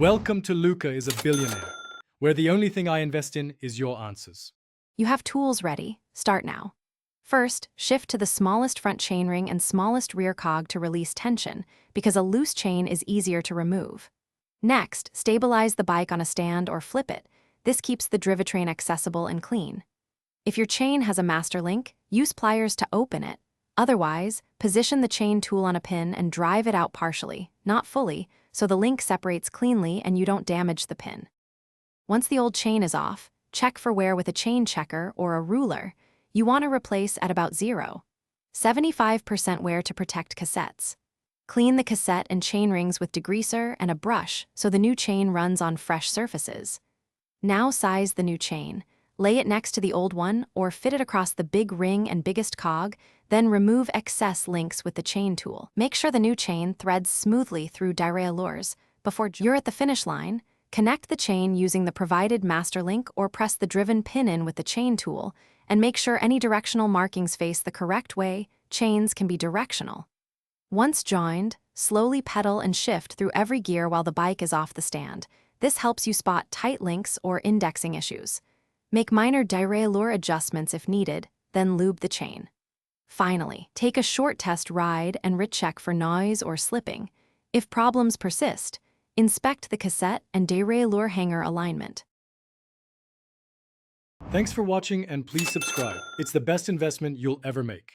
Welcome to Luca is a Billionaire, where the only thing I invest in is your answers. You have tools ready. Start now. First, shift to the smallest front chainring and smallest rear cog to release tension, because a loose chain is easier to remove. Next, stabilize the bike on a stand or flip it. This keeps the drivetrain accessible and clean. If your chain has a master link, use pliers to open it. Otherwise, position the chain tool on a pin and drive it out partially, not fully, so the link separates cleanly and you don't damage the pin. Once the old chain is off, check for wear with a chain checker or a ruler. You want to replace at about 0.75% wear to protect cassettes. Clean the cassette and chain rings with degreaser and a brush so the new chain runs on fresh surfaces. Now size the new chain. Lay it next to the old one or fit it across the big ring and biggest cog, then remove excess links with the chain tool. Make sure the new chain threads smoothly through derailleurs. Before you're at the finish line, connect the chain using the provided master link or press the driven pin in with the chain tool, and make sure any directional markings face the correct way. Chains can be directional. Once joined, slowly pedal and shift through every gear while the bike is off the stand. This helps you spot tight links or indexing issues. Make minor derailleur adjustments if needed, then lube the chain. Finally, take a short test ride and recheck for noise or slipping. If problems persist, inspect the cassette and derailleur hanger alignment. Thanks for watching and please subscribe. It's the best investment you'll ever make.